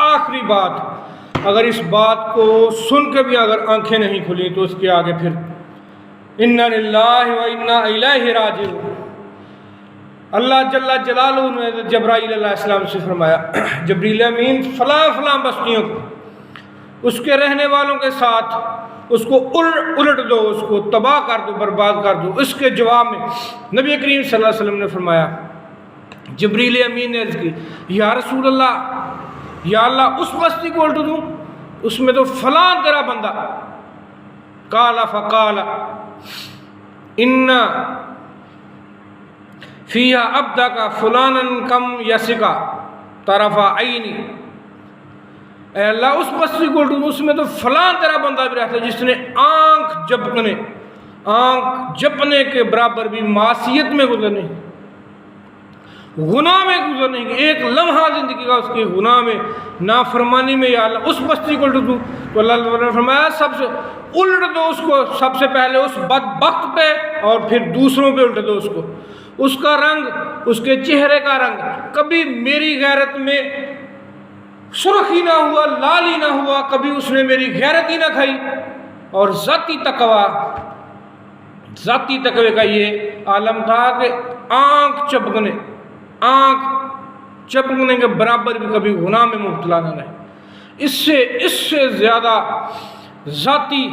آخری بات، اگر اس بات کو سن کے بھی اگر آنکھیں نہیں کھلیں تو اس کے آگے پھر انا للہ و انا الیہ راجعون۔ اللہ جل جلالہ نے جبرائیل علیہ السلام سے فرمایا، جبریل امین فلاں فلاں بستیوں کو، اس کے رہنے والوں کے ساتھ اس کو الٹ دو، اس کو تباہ کر دو، برباد کر دو۔ اس کے جواب میں نبی کریم صلی اللہ علیہ وسلم نے فرمایا، جبریل امین نے عرض کی، یا رسول اللہ، یا اللہ اس بستی کو الٹ دوں، اس میں تو فلاں تیرا بندہ، قال فقال ان فیہا عبدک فلانا کم یسکا طرف عینی، اے اللہ اس بستی کو الٹ دوں، اس میں تو فلاں تیرا بندہ بھی رہتا ہے جس نے آنکھ جھپنے کے برابر بھی معصیت میں گزرنے، گناہ میں گزرنے کی ایک لمحہ زندگی کا اس کی گناہ میں، نافرمانی میں، یا اللہ اس بستی کو الٹ دوں، تو اللہ نے فرمایا سب سے الٹ دو اس کو، سب سے پہلے اس بدبخت پہ اور پھر دوسروں پہ الٹ دو اس کو۔ اس کا رنگ، اس کے چہرے کا رنگ کبھی میری غیرت میں سرخی نہ ہوا، لال ہی نہ ہوا، کبھی اس نے میری غیرت ہی نہ کھائی۔ اور ذاتی تقوی کا یہ عالم تھا کہ آنکھ چپکنے کے برابر بھی کبھی گناہ میں مبتلا نہ رہے۔ اس سے زیادہ ذاتی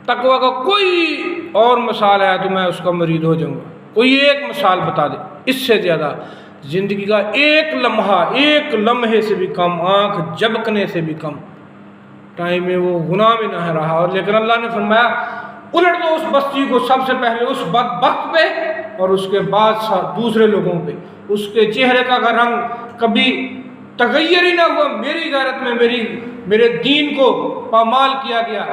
تقوی کا کوئی اور مثال ہے تو میں اس کا مرید ہو جاؤں گا، کوئی ایک مثال بتا دے، اس سے زیادہ زندگی کا ایک لمحے سے بھی کم، آنکھ جھپکنے سے بھی کم ٹائم میں وہ گناہ میں نہ رہا۔ اور لیکن اللہ نے فرمایا الٹ دو اس بستی کو، سب سے پہلے اس بدبخت پہ اور اس کے بعد دوسرے لوگوں پہ۔ اس کے چہرے کا رنگ کبھی تغیر ہی نہ ہوا، میری غیرت میں میرے دین کو پامال کیا گیا،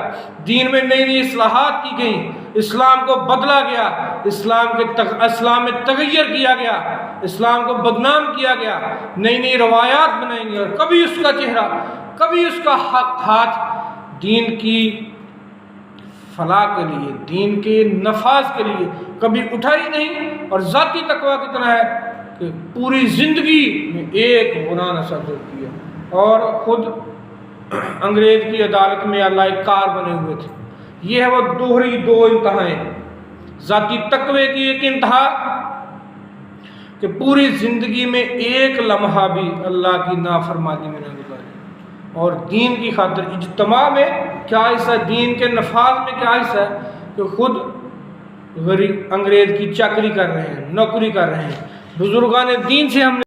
دین میں نئی اصلاحات کی گئیں، اسلام کو بدلا گیا، اسلام میں تغیر کیا گیا، اسلام کو بدنام کیا گیا، نئی روایات بنائیں گے، اور کبھی اس کا چہرہ، کبھی اس کا ہاتھ دین کی فلاح کے لیے، دین کے نفاذ کے لیے کبھی اٹھا ہی نہیں۔ اور ذاتی تقویٰ کتنا ہے کہ پوری زندگی میں ایک گناہ نہ صدر کیا، اور خود انگریز کی عدالت میں اللہ ایک کار بنے ہوئے تھے۔ یہ ہے وہ دو انتہائیں، ذاتی تقوی کی ایک انتہا کہ پوری زندگی میں ایک لمحہ بھی اللہ کی نافرمانی میں نہ گزارے، اور دین کی خاطر اجتماع میں کیا حصہ ہے، دین کے نفاذ میں کیا حصہ ہے کہ خود انگریز کی چاکری کر رہے ہیں، نوکری کر رہے ہیں۔ بزرگان دین سے ہم نے